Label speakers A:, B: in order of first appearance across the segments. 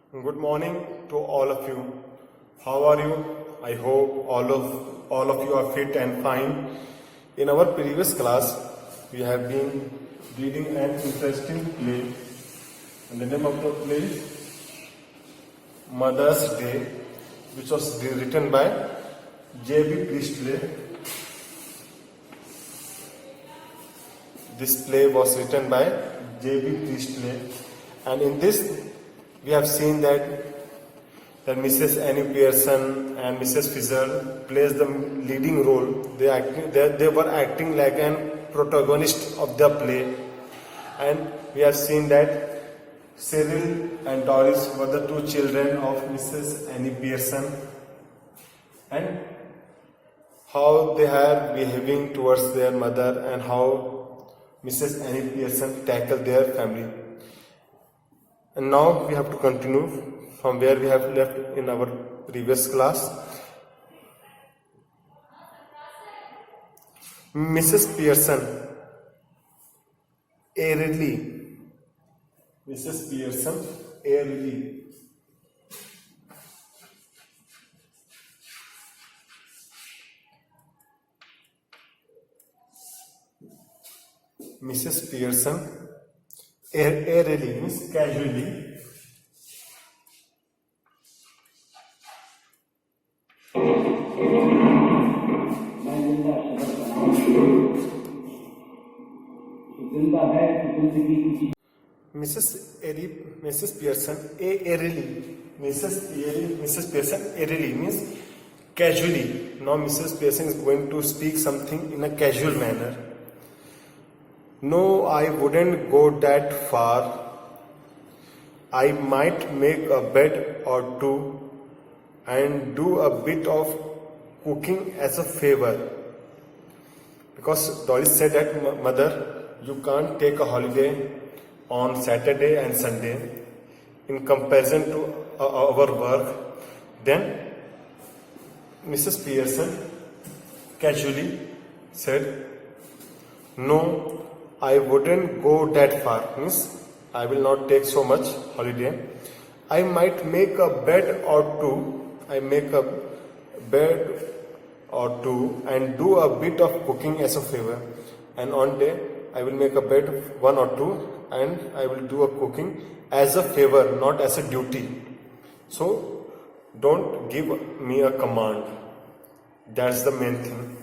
A: Good morning to all of you. How are you? I hope all of you are fit and fine. In our previous class, we have been reading an interesting play, and the name of the play is Mother's Day, which was written by J.B. Priestley. This play was written by J.B. Priestley, and in this we have seen that Mrs. Annie Pearson and Mrs. Fizzle plays the leading role. They were acting like an protagonist of the play, and we have seen that Cyril and Doris were the two children of Mrs. Annie Pearson, and how they are behaving towards their mother and how Mrs. Annie Pearson tackled their family. And now we have to continue from where we have left in our previous class. Mrs. Pearson airily. Mrs. Pearson airily. Mrs. Pearson airily means casually. Mrs. Pearson airily. Mrs. Pearson airily means casually. Now Mrs. Pearson is going to speak something in a casual manner. No, I wouldn't go that far. I might make a bed or two and do a bit of cooking as a favor. Because Doris said that, Mother, you can't take a holiday on Saturday and Sunday in comparison to our work. Then Mrs. Pearson casually said, no, I wouldn't go that far. Means I will not take so much holiday. I might make a bed or two. I make a bed or two and do a bit of cooking as a favor. And on day I will make a bed one or two and I will do a cooking as a favor, not as a duty. So don't give me a command. That's the main thing.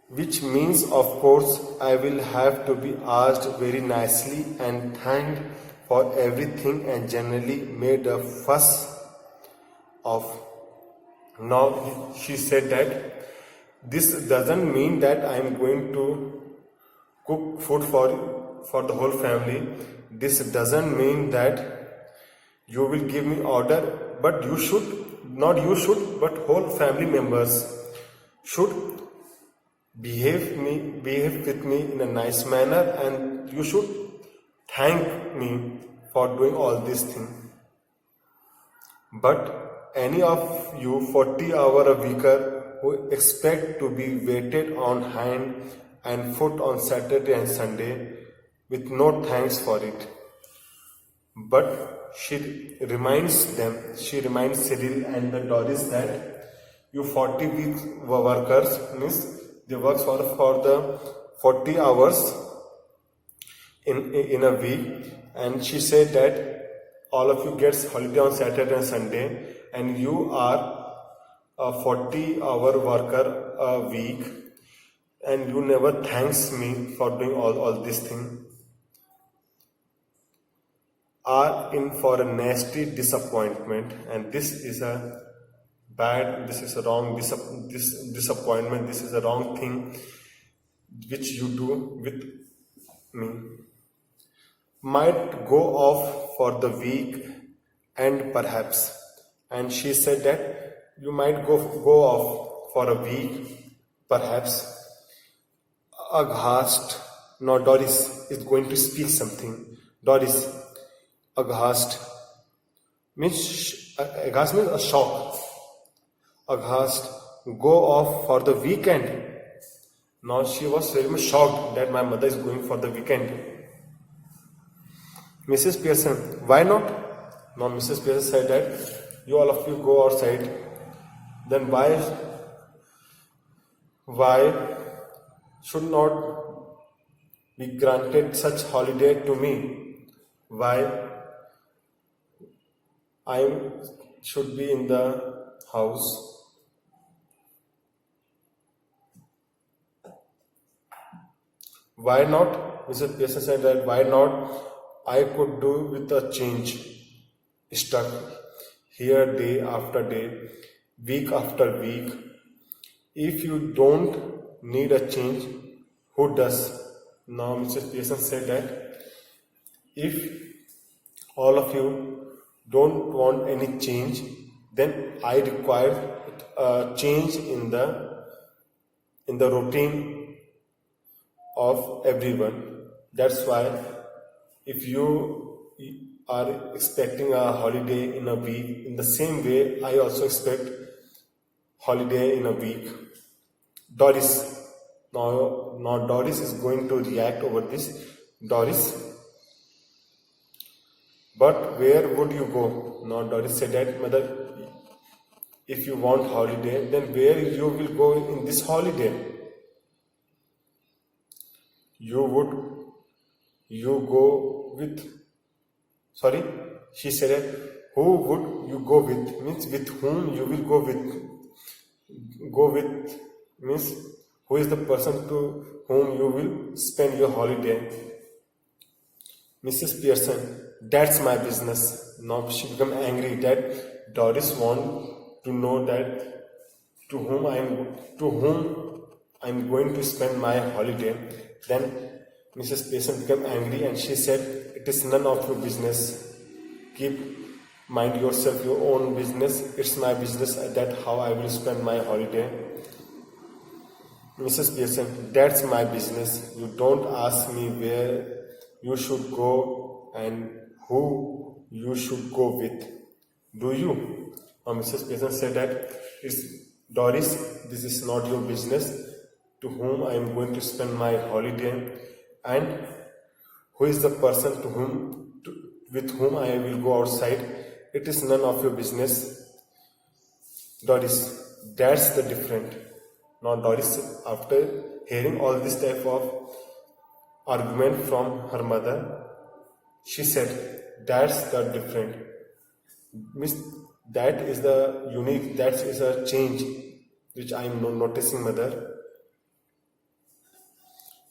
A: Which means, of course, I will have to be asked very nicely and thanked for everything and generally made a fuss of. Now she said that this doesn't mean that I am going to cook food for the whole family. This doesn't mean that you will give me order, but you should, not you should, but whole family members should behave with me in a nice manner, and you should thank me for doing all these things. But any of you 40-hour a weeker who expect to be waited on hand and foot on Saturday and Sunday with no thanks for it. But she reminds Cyril and the Doris that you 40-week workers means they work for the 40 hours in a week, and she said that all of you gets holiday on Saturday and Sunday, and you are a 40-hour worker a week, and you never thanks me for doing all this thing. Are in for a nasty disappointment, and this is a wrong disappointment. This is a wrong thing which you do with me. Might go off for the week and perhaps. And she said that you might go off for a week, perhaps. Aghast. Now Doris is going to speak something. Doris, aghast means a shock. Aghast, go off for the weekend. Now she was very much shocked that my mother is going for the weekend. Mrs. Pearson, why not? Now Mrs. Pearson said that you all of you go outside. Then why should not be granted such holiday to me? Why I should be in the house? Why not? Mrs. Pearson said that why not? I could do with a change. Stuck here day after day, week after week. If you don't need a change, who does? Now Mrs. Pearson said that if all of you don't want any change, then I require a change in the routine of everyone. That's why if you are expecting a holiday in a week, in the same way I also expect holiday in a week. Doris. Now Doris is going to react over this. Doris, but where would you go? Now Doris said that, Mother, if you want holiday, then where you will go in this holiday? You go with, sorry, she said, who would you go with? Means with whom you will go with. Go with means who is the person to whom you will spend your holiday. Mrs. Pearson, that's my business. Now she become angry that Doris want to know that to whom I'm going to spend my holiday. Then Mrs. Pearson became angry and she said, it is none of your business. Mind yourself, your own business. It's my business that how I will spend my holiday. Mrs. Pearson, that's my business. You don't ask me where you should go and who you should go with. Do you? Now Mrs. Pearson said that, it's Doris, this is not your business to whom I am going to spend my holiday and who is the person with whom I will go outside. It is none of your business. Doris, that's the different. Now Doris, after hearing all this type of argument from her mother, she said, that's the different. Miss, that is the unique, that is a change which I am noticing, Mother.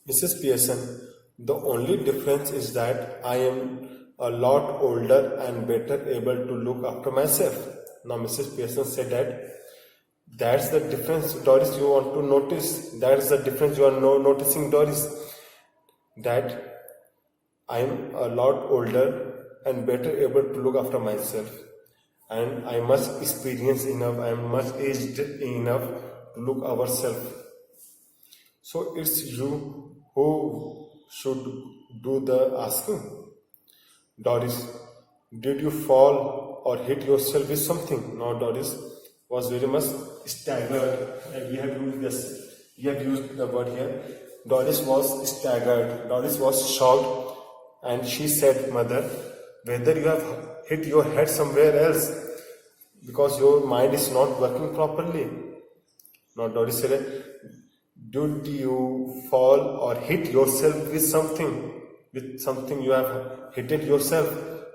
A: Mrs. Pearson, the only difference is that I am a lot older and better able to look after myself. Now Mrs. Pearson said that, that's the difference, Doris, you want to notice. That's the difference you are noticing, Doris. That I am a lot older and better able to look after myself. And I must experience enough, I am much aged enough to look ourselves. So it's you who should do the asking. Doris, did you fall or hit yourself with something? Now Doris was very much staggered. We have used the word here. Doris was staggered. Doris was shocked and she said, Mother, whether you have hit your head somewhere else because your mind is not working properly. Now Doris said, did you fall or hit yourself with something? With something you have hit it yourself.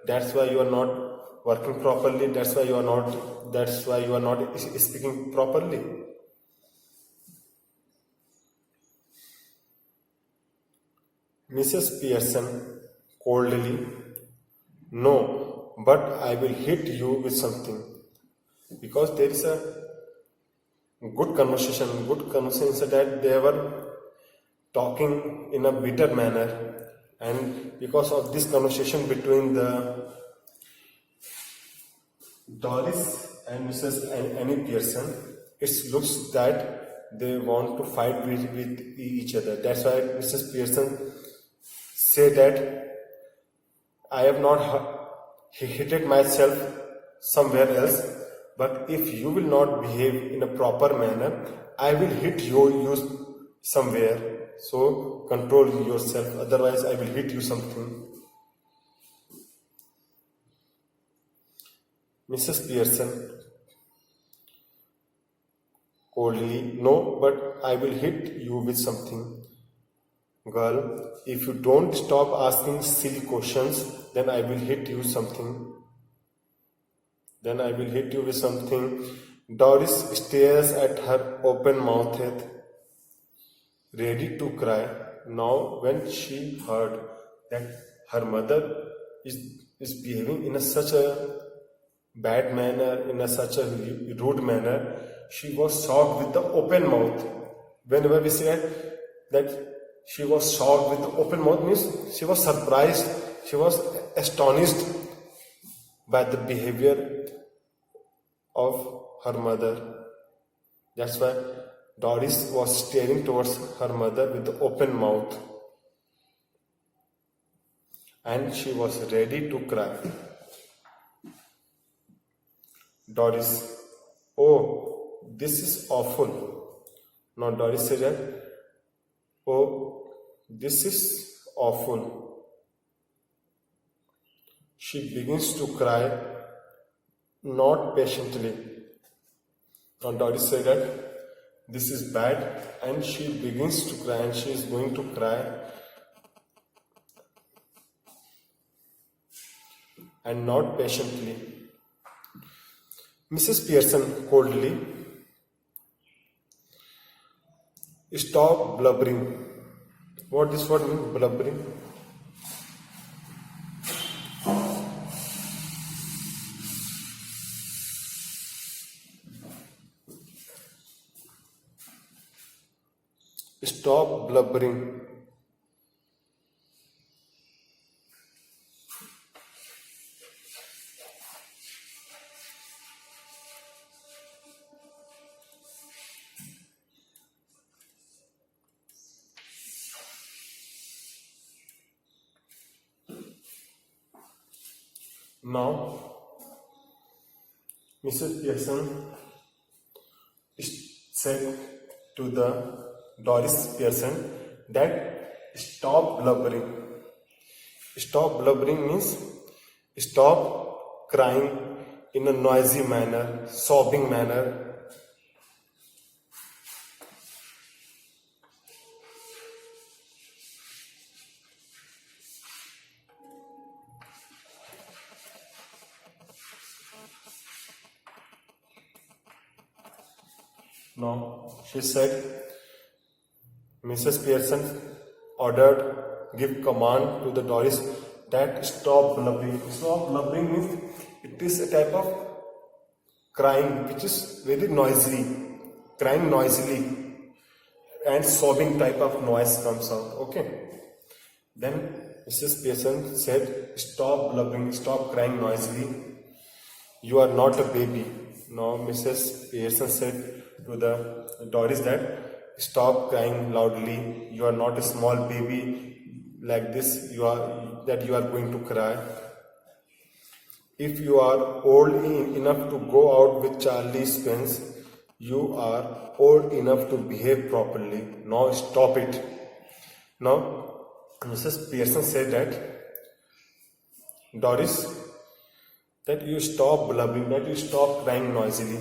A: That's why you are not working properly. That's why you are not speaking properly. Mrs. Pearson coldly, no, but I will hit you with something. Because there is a good conversation that they were talking in a bitter manner. And because of this conversation between the Doris and Mrs. Annie Pearson, it looks that they want to fight with each other. That's why Mrs. Pearson said that I have not hit myself somewhere else, but if you will not behave in a proper manner, I will hit you somewhere. So control yourself, otherwise I will hit you something. Mrs. Pearson coldly, no, but I will hit you with something. Girl, if you don't stop asking silly questions, then I will hit you something. Then I will hit you with something. Doris stares at her open mouthed, ready to cry. Now, when she heard that her mother is, is behaving in such a bad manner, in such a rude manner, she was shocked with the open mouth. Whenever we say that she was shocked with the open mouth, means she was surprised, she was astonished by the behavior of her mother. That's why Doris was staring towards her mother with the open mouth and she was ready to cry. Doris, oh, this is awful. Now Doris said that, oh, this is awful. She begins to cry, not patiently. Now Doris said that this is bad, and she begins to cry, and she is going to cry, and not patiently. Mrs. Pearson coldly, stop blubbering. What this word means, blubbering? Stop blubbering. Now, Mrs. Pearson said to the Doris Pearson that stop blubbering. Stop blubbering means stop crying in a noisy manner, sobbing manner. Now, she said, Mrs. Pearson ordered, give command to the Doris that stop blubbering. Stop blubbering means it is a type of crying which is very noisily, crying noisily and sobbing type of noise comes out. Okay. Then Mrs. Pearson said, stop blubbering, stop crying noisily. You are not a baby. Now Mrs. Pearson said to the Doris that stop crying loudly. You are not a small baby like this. You are going to cry. If you are old enough to go out with Charlie Spence, you are old enough to behave properly. Now stop it. Now Mrs. Pearson said that Doris, that you stop blubbering, that you stop crying noisily.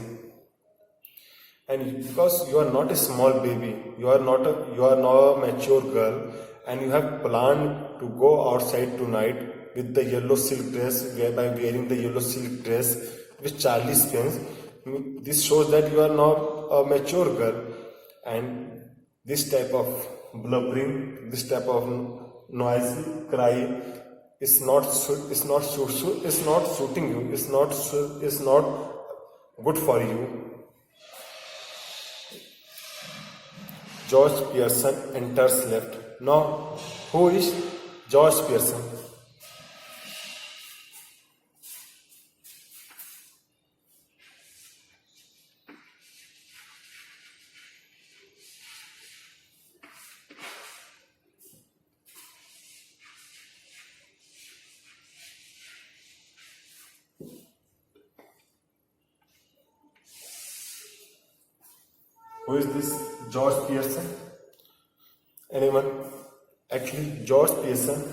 A: And because you are not a small baby, you are now a mature girl, and you have planned to go outside tonight with the yellow silk dress, by wearing the yellow silk dress with Charlie Spence. This shows that you are now a mature girl, and this type of blubbering, this type of noisy cry is not suiting you. It's not good for you. George Pearson enters left. Now, who is George Pearson? Who is this George Pearson? Anyone? Actually, George Pearson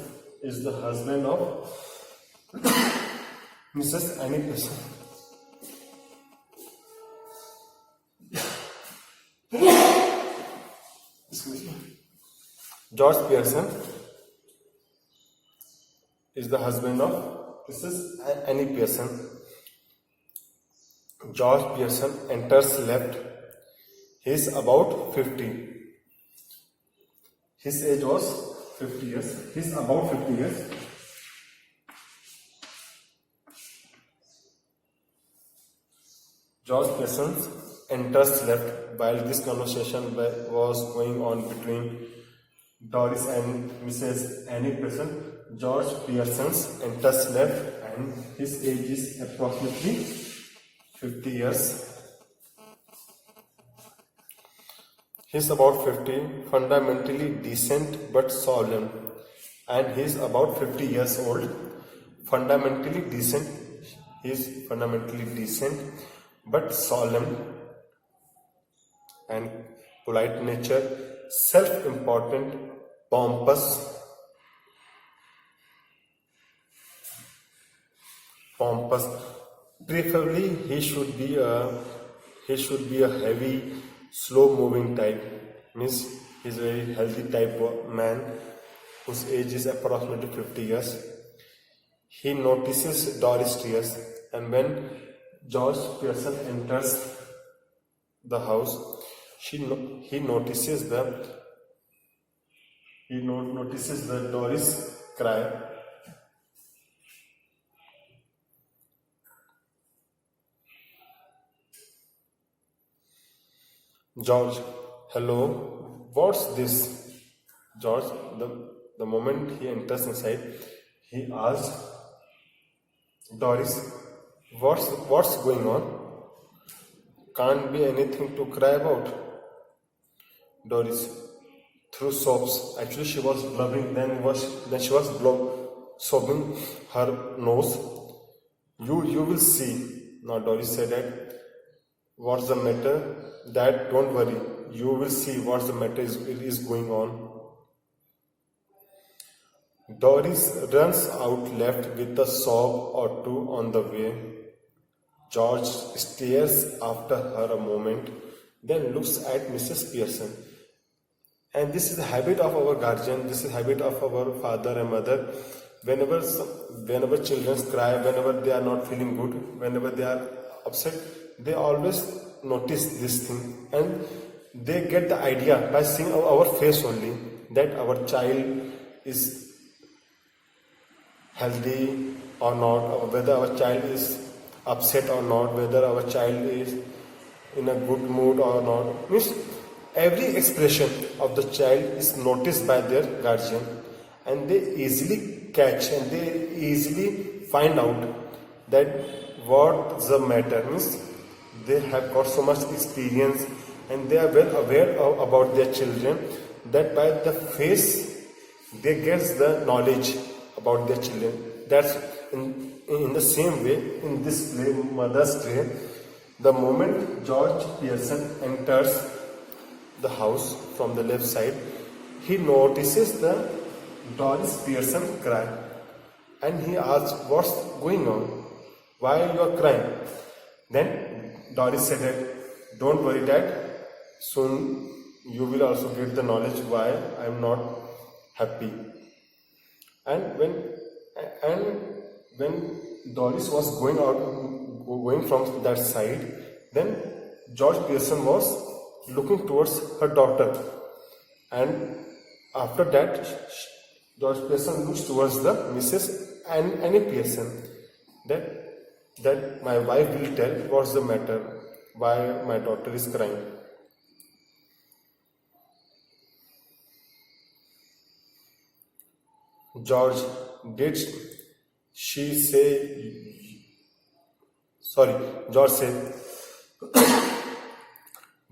A: is the husband of Mrs. Annie Pearson. George Pearson is the husband of Mrs. Annie Pearson. George Pearson enters left. He is about 50. His age was 50 years. He is about 50 years. George Pearson enters left while this conversation was going on between Doris and Mrs. Annie Pearson. George Pearson enters left and his age is approximately 50 years. He is about 50, fundamentally decent but solemn. And he is about 50 years old, fundamentally decent. He is fundamentally decent but solemn and polite nature, self-important, pompous, Preferably, he should be a heavy, slow-moving type. Means he's a very healthy type of man whose age is approximately 50 years. He notices Doris tears, and when George Pearson enters the house, he notices the Doris cry. George, hello, what's this? George, the moment he enters inside, he asks Doris, what's going on? Can't be anything to cry about. Doris, through sobs. Actually, she was blubbering. Then she was sobbing her nose. You will see. Now Doris said that. What's the matter? Dad, don't worry. You will see what's the matter is going on. Doris runs out left with a sob or two on the way. George stares after her a moment, then looks at Mrs. Pearson. And this is the habit of our guardian, this is the habit of our father and mother. Whenever children cry, whenever they are not feeling good, whenever they are upset, they always notice this thing and they get the idea by seeing our face only that our child is healthy or not, or whether our child is upset or not, whether our child is in a good mood or not. Means every expression of the child is noticed by their guardian and they easily catch and they easily find out that what's the matter. Means they have got so much experience and they are well aware about their children that by the face they get the knowledge about their children. That's in the same way, in this play, Mother's Day, the moment George Pearson enters the house from the left side, he notices the Doris Pearson cry and he asks, what's going on? Why you are crying? Then Doris said that, don't worry Dad, soon you will also get the knowledge why I am not happy. And when Doris was going from that side, then George Pearson was looking towards her daughter, and after that George Pearson looks towards the Mrs. Annie Pearson. That my wife will tell what's the matter, why my daughter is crying. George, did she say? Sorry, George said,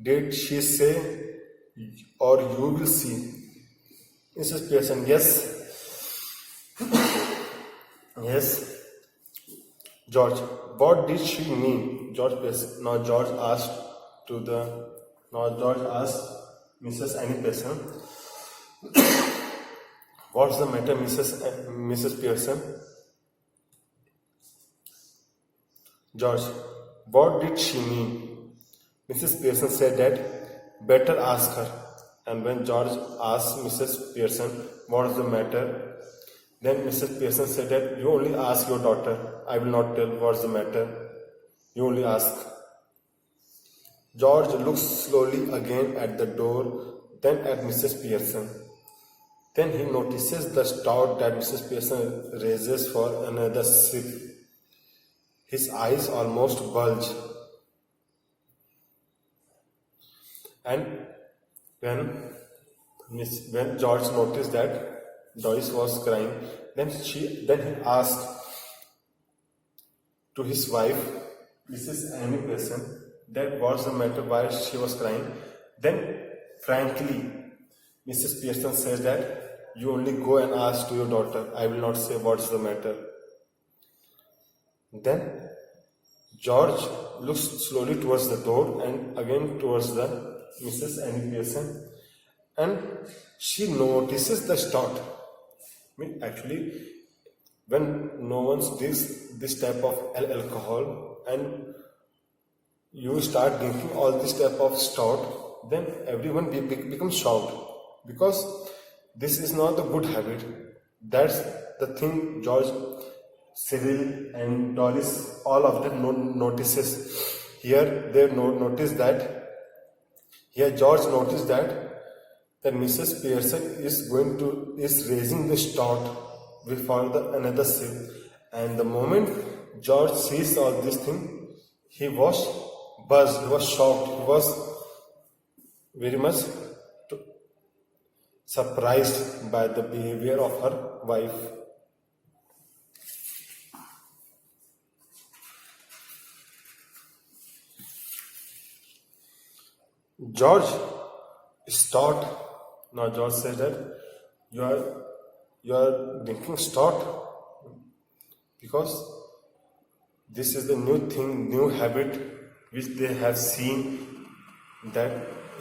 A: did she say, or you will see? Mrs. Pearson, yes. Yes. George, what did she mean? George Pearson. Now George asked Mrs. Annie Pearson, what's the matter, Mrs. Pearson? George, what did she mean? Mrs. Pearson said that, better ask her. And when George asked Mrs. Pearson what is the matter, then Mrs. Pearson said that you only ask your daughter. I will not tell what's the matter. You only ask. George looks slowly again at the door, then at Mrs. Pearson. Then he notices the stout that Mrs. Pearson raises for another sip. His eyes almost bulge. And when George noticed that Doris was crying, then he asked to his wife, Mrs. Annie Pearson, that what's the matter, why she was crying. Then frankly, Mrs. Pearson says that you only go and ask to your daughter. I will not say what's the matter. Then George looks slowly towards the door and again towards the Mrs. Annie Pearson, and she notices the start. Actually, when no one drinks this type of alcohol and you start drinking all this type of stout, then everyone becomes shocked because this is not a good habit. That's the thing George, Cyril and Doris, all of them notices. Here they notice that. Here George noticed that Mrs. Pearson is raising the stout before another sip, and the moment George sees all this thing, he was buzzed, he was shocked, he was very much surprised by the behavior of her wife. George stout. Now George said that you are drinking stout because this is the new thing, new habit which they have seen, that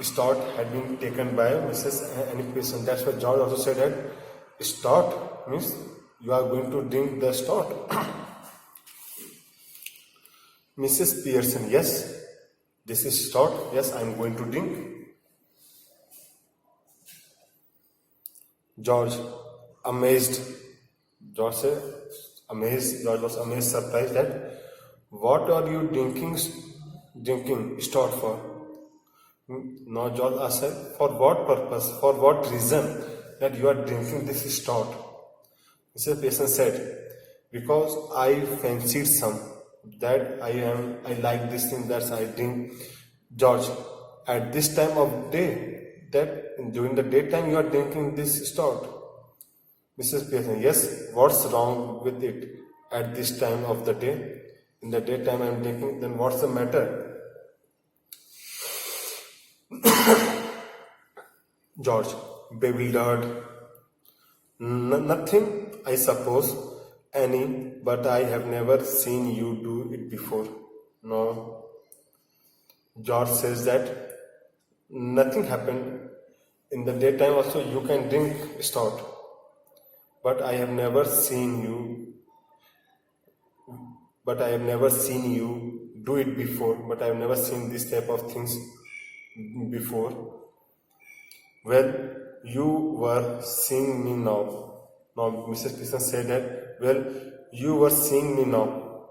A: stout had been taken by Mrs. Annie Pearson. That's why George also said that stout means you are going to drink the stout. Mrs. Pearson, yes, this is stout. Yes, I am going to drink. George, amazed. George said, amazed. George was amazed, surprised that what are you drinking stout for? Now George asked, for what purpose, for what reason that you are drinking this stout? Mrs. Pearson said, because I fancied some, that I like this thing, that I drink. George, at this time of day, that during the daytime you are drinking this stout. Mrs. Pearson, yes, what's wrong with it at this time of the day? In the daytime I am drinking, then what's the matter? George, bewildered. Nothing, I suppose, Annie, but I have never seen you do it before. No. George says that nothing happened. In the daytime also you can drink stout, but I have never seen you do it before, but I have never seen this type of things before. Well, you were seeing me now. Now Mrs. Pearson said that, well, you were seeing me now.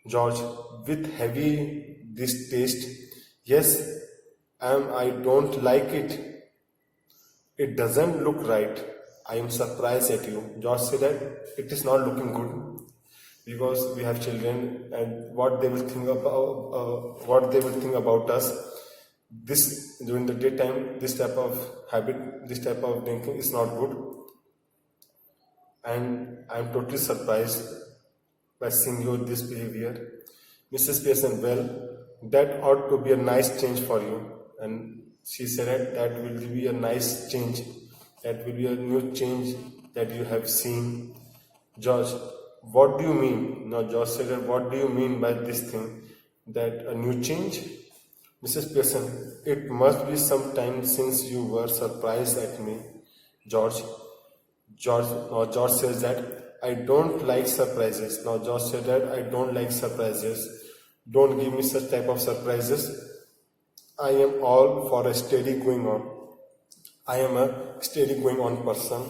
A: George, with heavy distaste, yes, I don't like it. It doesn't look right. I am surprised at you. George said that it is not looking good because we have children and what they will think about us. This during the daytime, this type of habit, this type of drinking is not good, and I am totally surprised by seeing your this behavior. Mrs. Pearson, well, that ought to be a nice change for you. And she said that will be a nice change. That will be a new change that you have seen. George, what do you mean? Now George said, what do you mean by this thing? That a new change? Mrs. Pearson, it must be some time since you were surprised at me. George says that I don't like surprises. Now George said that I don't like surprises. Don't give me such type of surprises. I am all for a steady going on. I am a steady going on person.